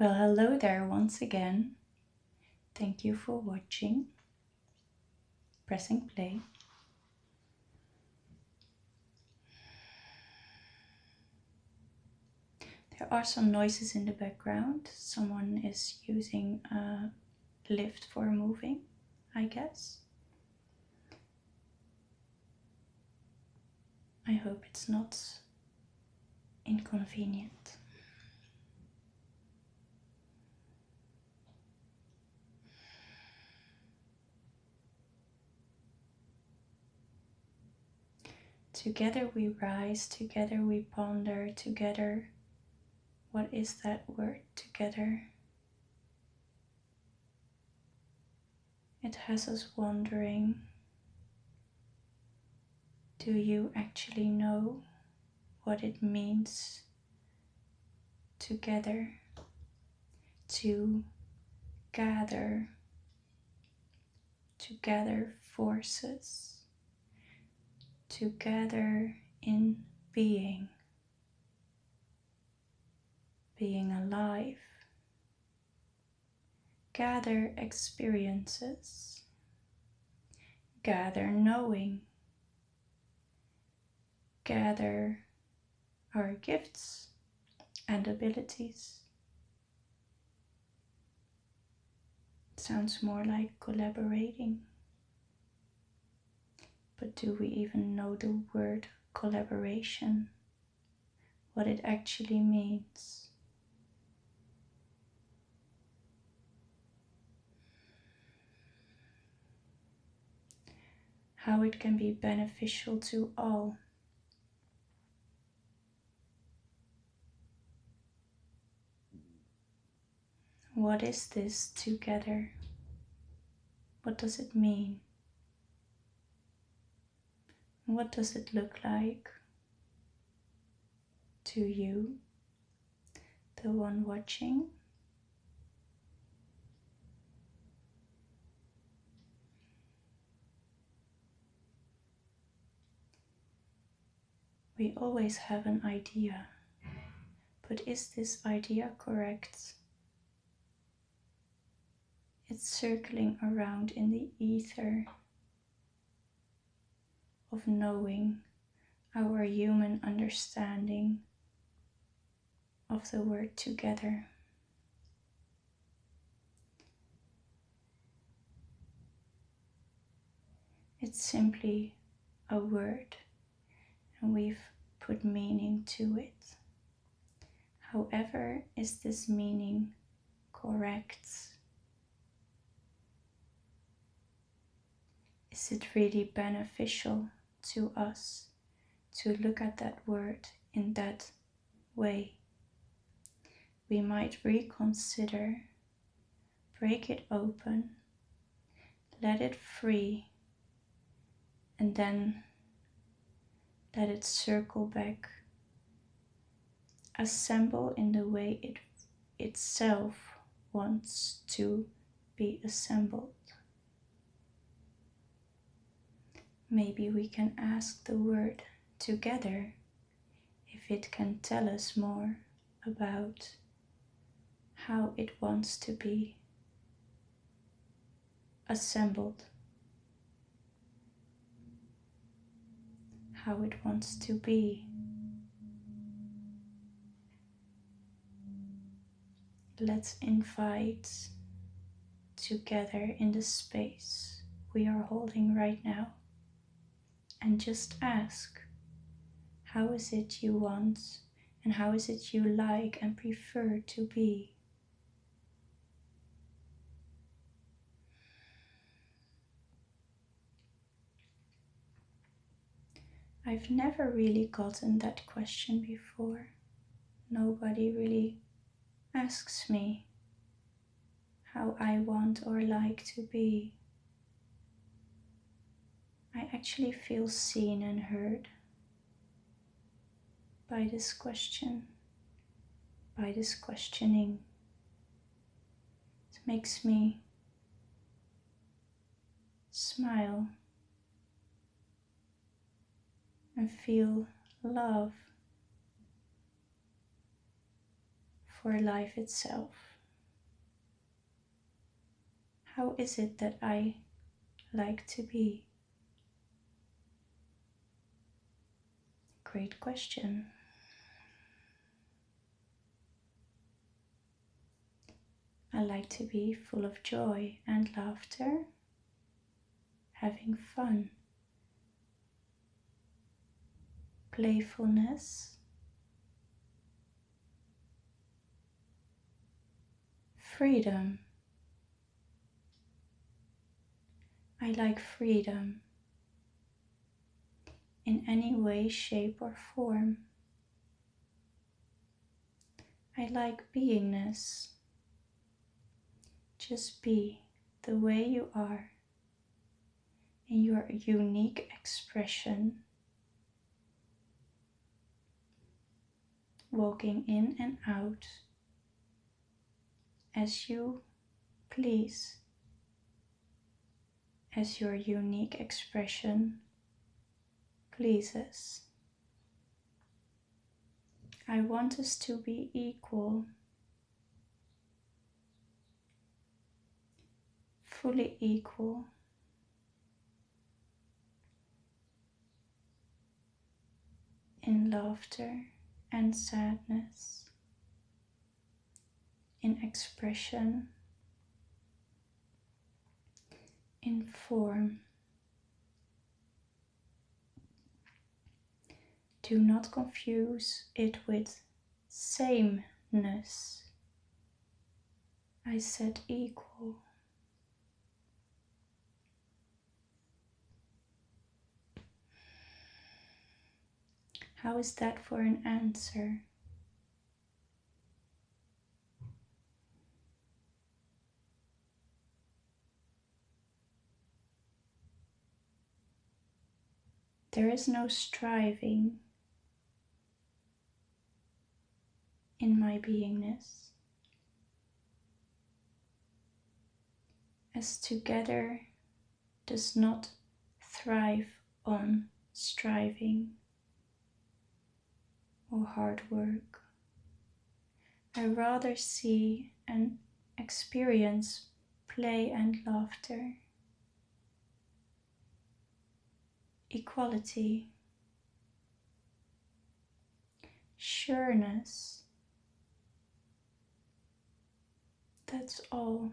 Well, hello there once again. Thank you for watching. Pressing play. There are some noises in the background. Someone is using a lift for moving, I guess. I hope it's not inconvenient. Together we rise, together we ponder, together. What is that word, together? It has us wondering, do you actually know what it means together, to gather forces, together in being alive, gather experiences, gather knowing, gather our gifts and abilities. Sounds more like collaborating. But do we even know the word collaboration? What it actually means? How it can be beneficial to all. What is this together? What does it mean? What does it look like to you, the one watching? We always have an idea, but is this idea correct? It's circling around in the ether of knowing, our human understanding of the word together. It's simply a word, and we've put meaning to it. However, is this meaning correct? Is it really beneficial to us to look at that word in that way? We might reconsider, break it open, let it free, and then let it circle back, assemble in the way it itself wants to be assembled. Maybe we can ask the word together if it can tell us more about how it wants to be assembled, how it wants to be. Let's invite together in the space we are holding right now and just ask, how is it you want and how is it you like and prefer to be? I've never really gotten that question before. Nobody really asks me how I want or like to be. I actually feel seen and heard by this question, by this questioning. It makes me smile and feel love for life itself. How is it that I like to be? Great question. I like to be full of joy and laughter, having fun, playfulness, freedom. I like freedom in any way, shape, or form. I like beingness. Just be the way you are in your unique expression, walking in and out as you please, as your unique expression pleases. I want us to be equal, fully equal, in laughter and sadness, in expression, in form. Do not confuse it with sameness. I said equal. How is that for an answer? There is no striving in my beingness, as together does not thrive on striving or hard work. I rather see and experience play and laughter, equality, sureness. That's all.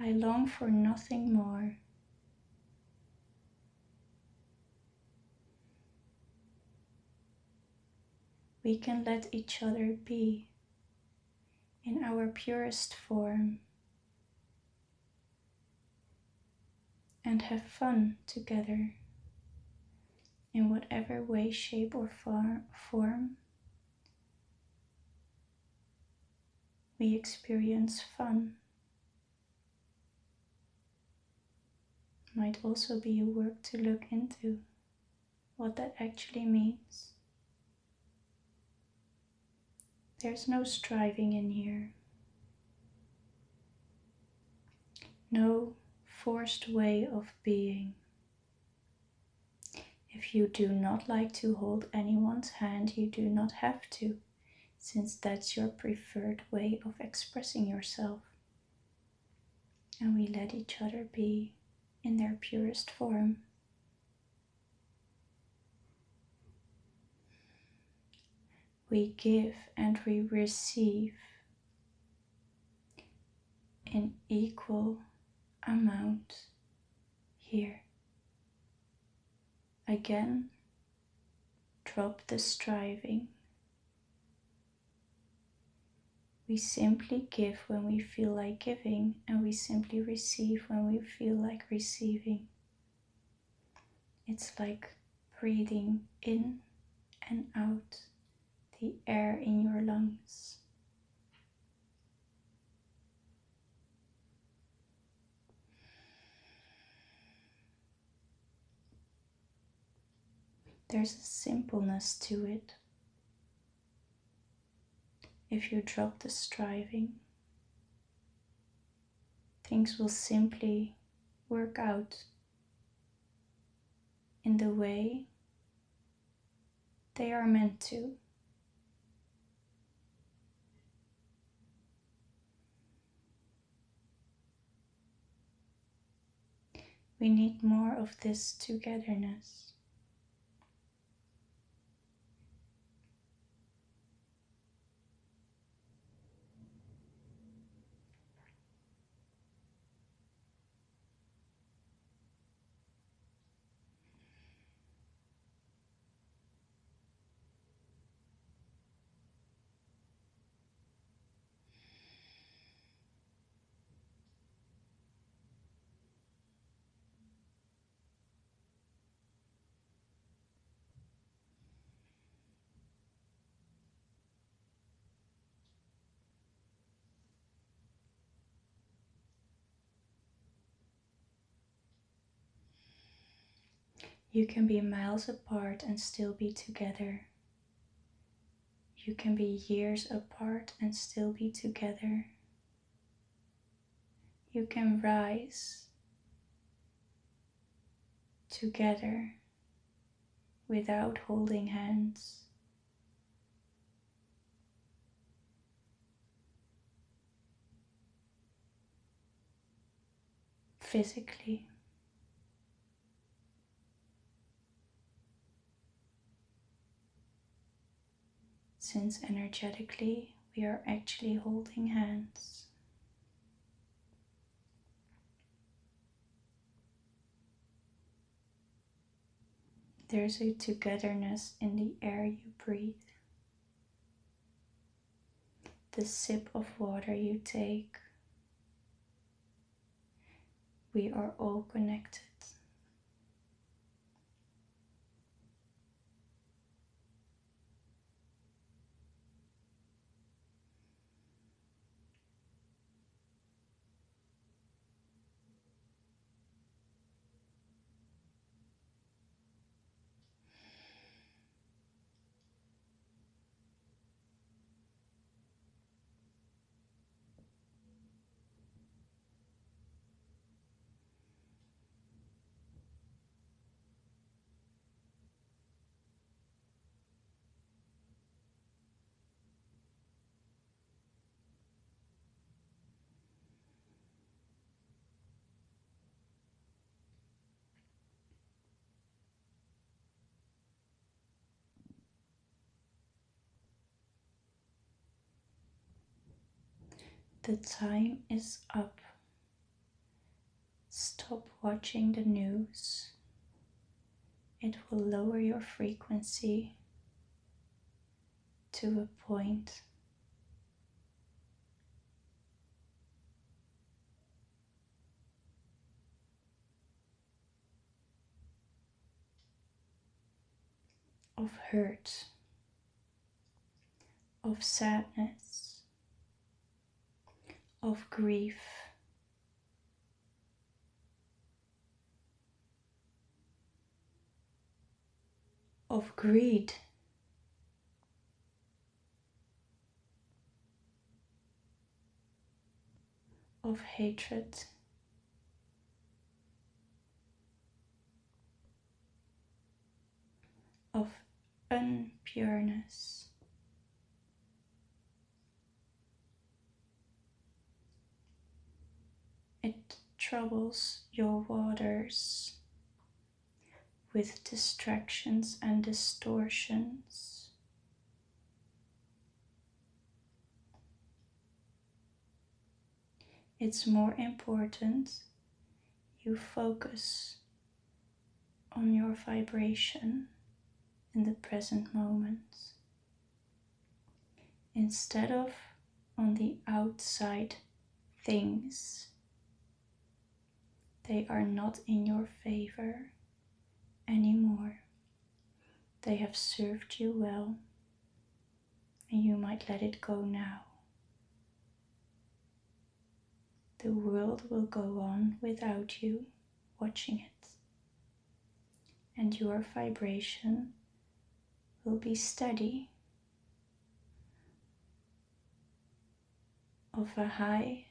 I long for nothing more. We can let each other be in our purest form and have fun together in whatever way, shape, or form we experience fun. Might also be a work to look into what that actually means. There's no striving in here, no forced way of being. If you do not like to hold anyone's hand, you do not have to, since that's your preferred way of expressing yourself. And we let each other be in their purest form. We give and we receive in equal amount here. Again, drop the striving. We simply give when we feel like giving, and we simply receive when we feel like receiving. It's like breathing in and out the air in your lungs. There's a simpleness to it. If you drop the striving, things will simply work out in the way they are meant to. We need more of this togetherness. You can be miles apart and still be together. You can be years apart and still be together. You can rise together without holding hands. Physically. Since energetically we are actually holding hands. There's a togetherness in the air you breathe. The sip of water you take. We are all connected. The time is up. Stop watching the news. It will lower your frequency to a point. Of hurt, of sadness, of grief, of greed, of hatred, of unpureness. It troubles your waters with distractions and distortions. It's more important you focus on your vibration in the present moment instead of on the outside things. They are not in your favor anymore. They have served you well, and you might let it go now. The world will go on without you watching it, and your vibration will be steady, of a high,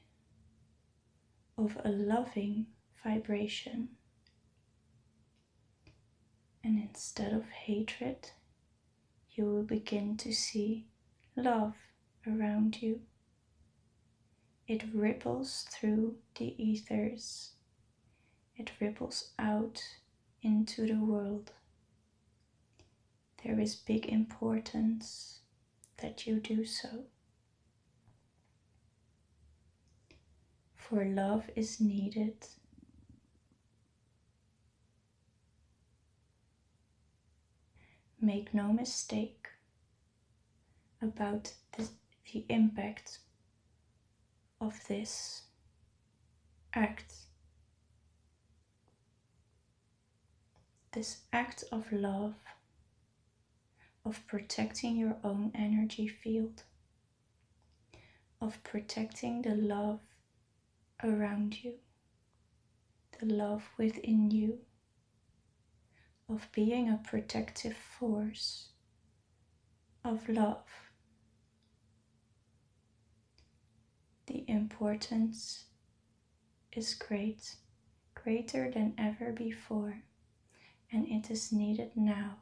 of a loving vibration. And instead of hatred, you will begin to see love around you. It ripples through the ethers. it ripples out into the world. There is big importance that you do so. For love is needed. Make no mistake about the impact of this act. This act of love, of protecting your own energy field, of protecting the love around you, the love within you, of being a protective force of love. The importance is great, greater than ever before, and it is needed now.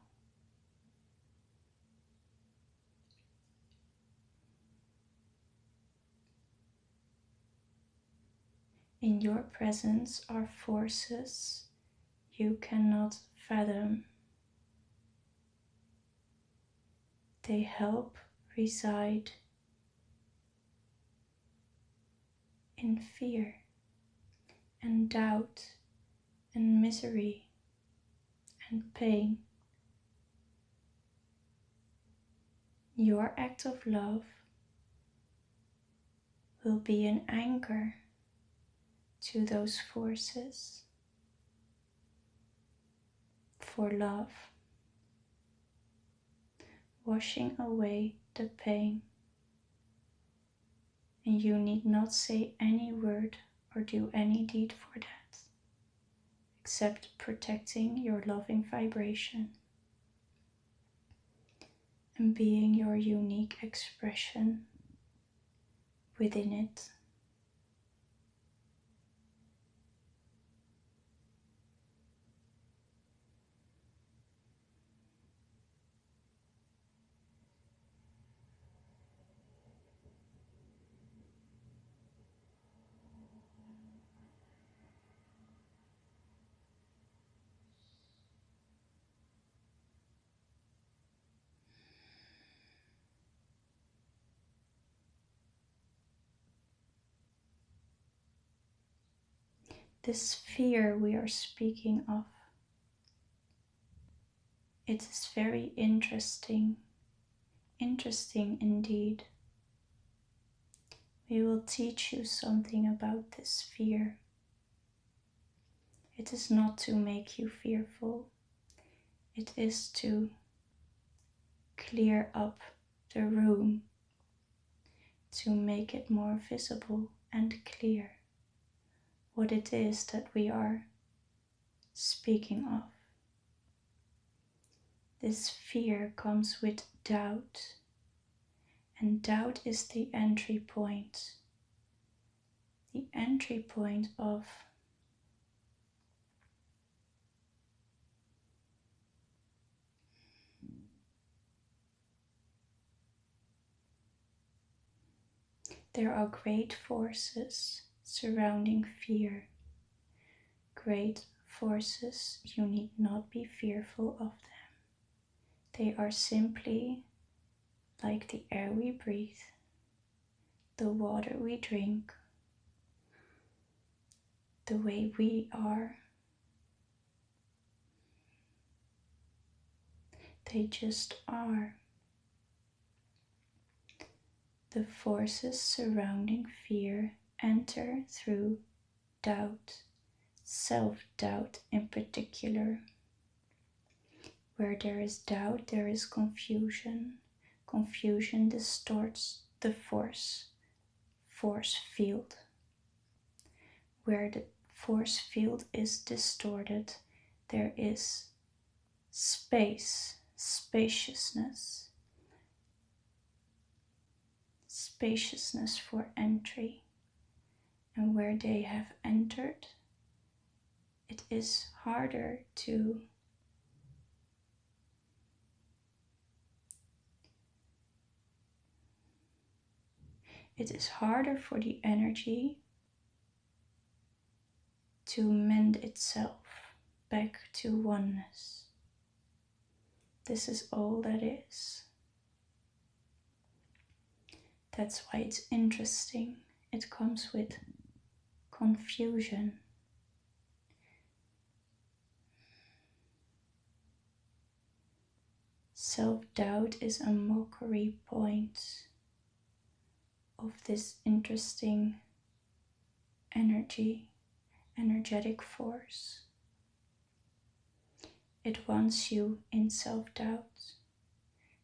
In your presence are forces you cannot fathom. They help reside in fear and doubt and misery and pain. Your act of love will be an anchor to those forces for love, washing away the pain. And you need not say any word or do any deed for that, except protecting your loving vibration and being your unique expression within it. This fear we are speaking of, it is very interesting indeed. We will teach you something about this fear. It is not to make you fearful, it is to clear up the room, to make it more visible and clear what it is that we are speaking of. This fear comes with doubt, and doubt is the entry point of there are great forces surrounding fear. Great forces, you need not be fearful of them. They are simply like the air we breathe, the water we drink, the way we are. They just are. The forces surrounding fear enter through doubt, self-doubt in particular. Where there is doubt, there is confusion. Confusion distorts the force field. Where the force field is distorted, there is space, spaciousness for entry. And where they have entered, it is harder to for the energy to mend itself back to oneness. This is all that is. That's why it's interesting. It comes with confusion. Self-doubt is a mockery point of this interesting energetic force. It wants you in self-doubt,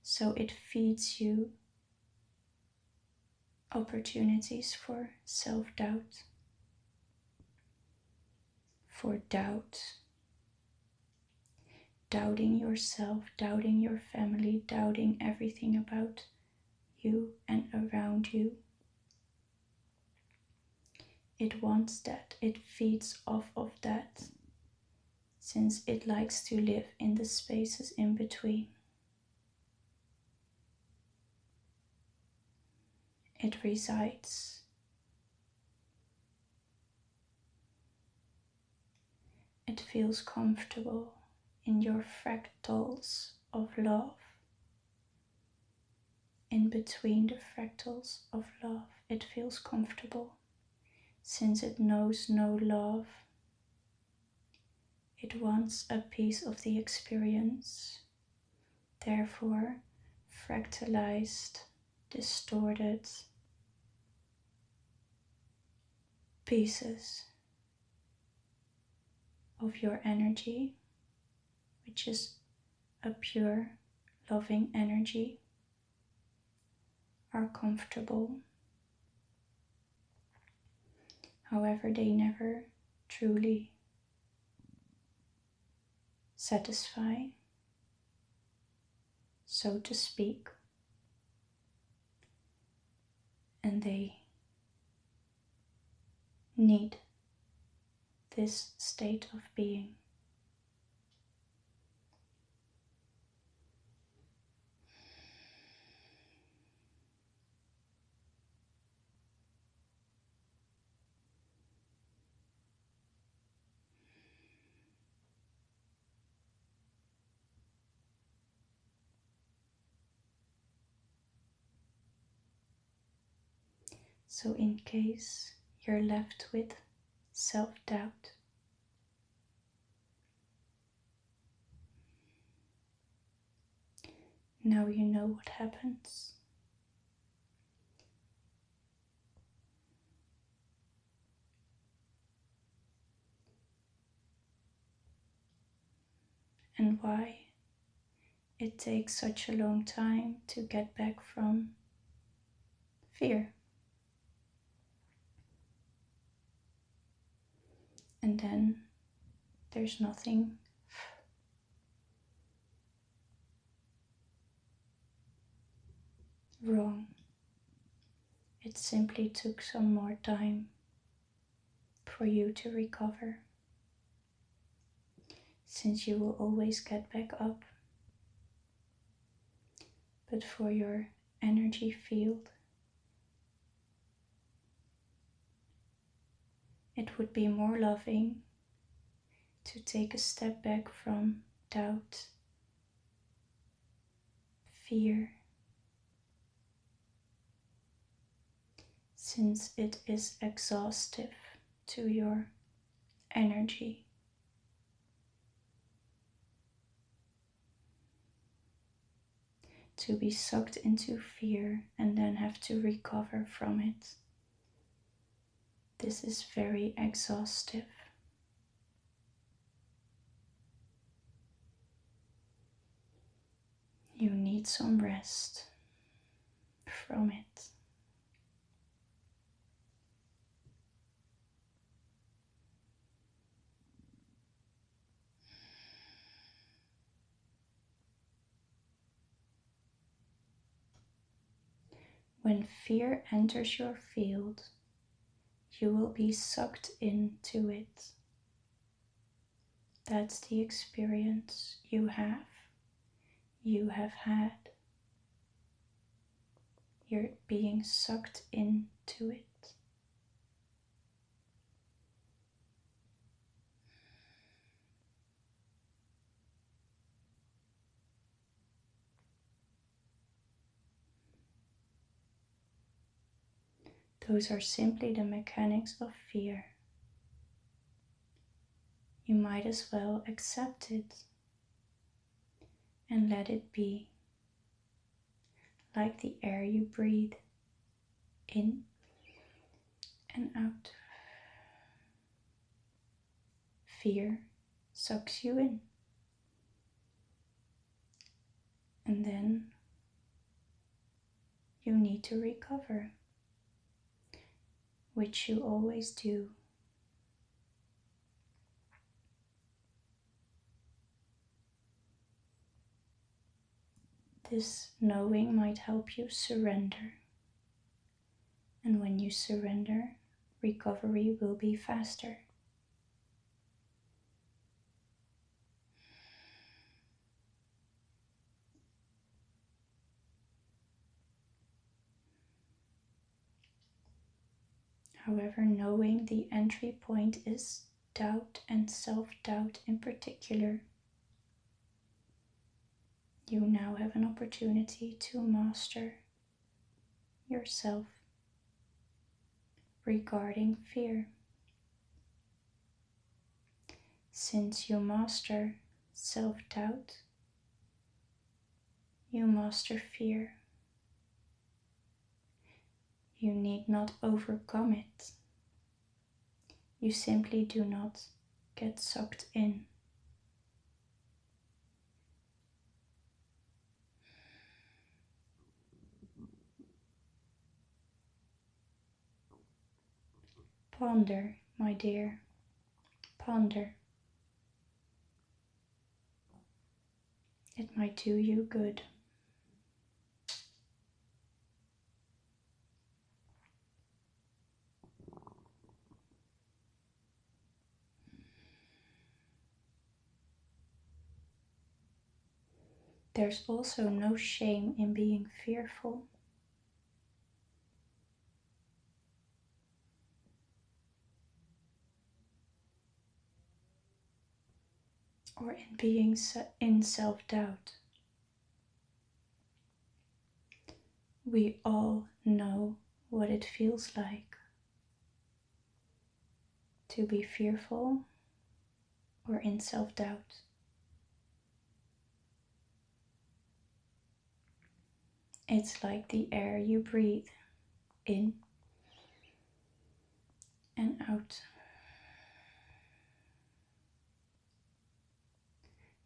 so it feeds you opportunities for self-doubt, for doubt, doubting yourself, doubting your family, doubting everything about you and around you. It wants that, it feeds off of that, since it likes to live in the spaces in between. It resides. It feels comfortable in your fractals of love. In between the fractals of love, it feels comfortable, since it knows no love. It wants a piece of the experience, therefore fractalized, distorted pieces of your energy, which is a pure, loving energy, are comfortable. However, they never truly satisfy, so to speak, and they need this state of being. So in case you're left with self-doubt, now you know what happens. And why it takes such a long time to get back from fear. And then there's nothing wrong. It simply took some more time for you to recover, since you will always get back up. But for your energy field, it would be more loving to take a step back from doubt, fear, since it is exhaustive to your energy. To be sucked into fear and then have to recover from it. This is very exhaustive. You need some rest from it. When fear enters your field, you will be sucked into it. That's the experience you have had. You're being sucked into it. Those are simply the mechanics of fear. You might as well accept it and let it be, like the air you breathe in and out. Fear sucks you in, and then you need to recover, which you always do. This knowing might help you surrender, and when you surrender, recovery will be faster. However, knowing the entry point is doubt and self-doubt in particular, you now have an opportunity to master yourself regarding fear. Since you master self-doubt, you master fear. You need not overcome it. You simply do not get sucked in. Ponder, my dear, ponder. It might do you good. There's also no shame in being fearful. Or in being in self-doubt. We all know what it feels like to be fearful or in self-doubt. It's like the air you breathe in and out.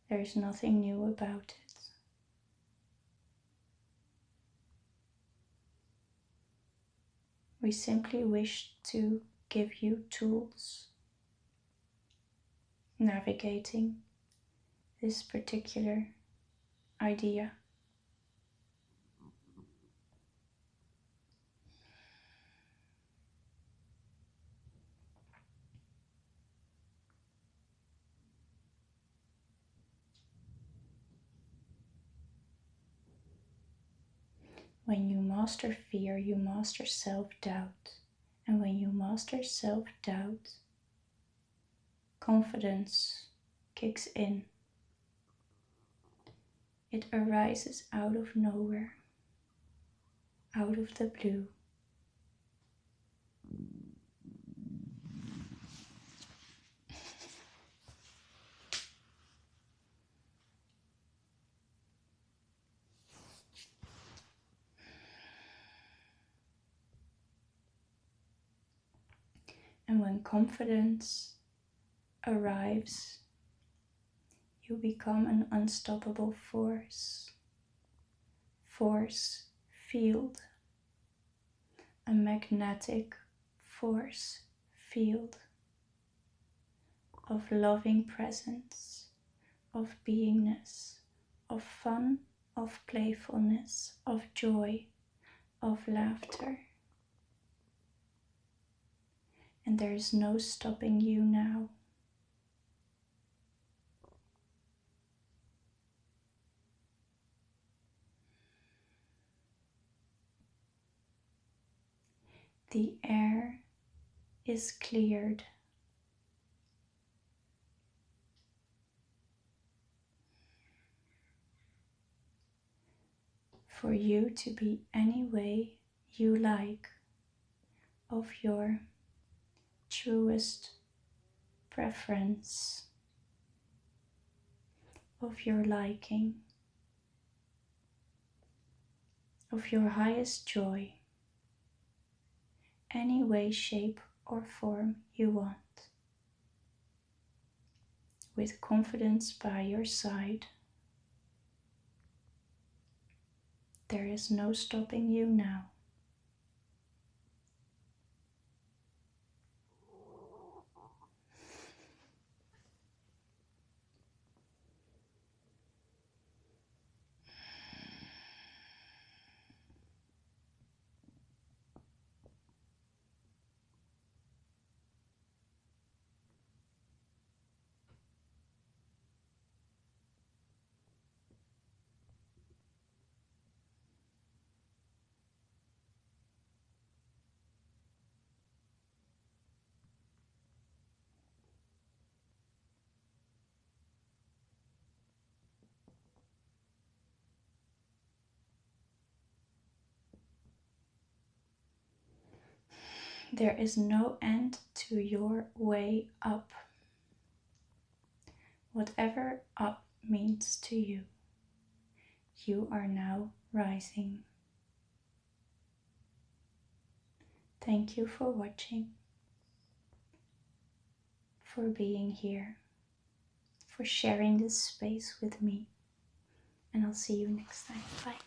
There's nothing new about it. We simply wish to give you tools navigating this particular idea. When you master fear, you master self-doubt. And when you master self-doubt, confidence kicks in. It arises out of nowhere, out of the blue. And when confidence arrives, you become an unstoppable force field, a magnetic force field of loving presence, of beingness, of fun, of playfulness, of joy, of laughter. And there is no stopping you now. The air is cleared. For you to be any way you like, of your truest preference, of your liking, of your highest joy, any way, shape, or form you want. With confidence by your side, there is no stopping you now. There is no end to your way up. Whatever up means to you, you are now rising. Thank you for watching, for being here, for sharing this space with me, and I'll see you next time. Bye.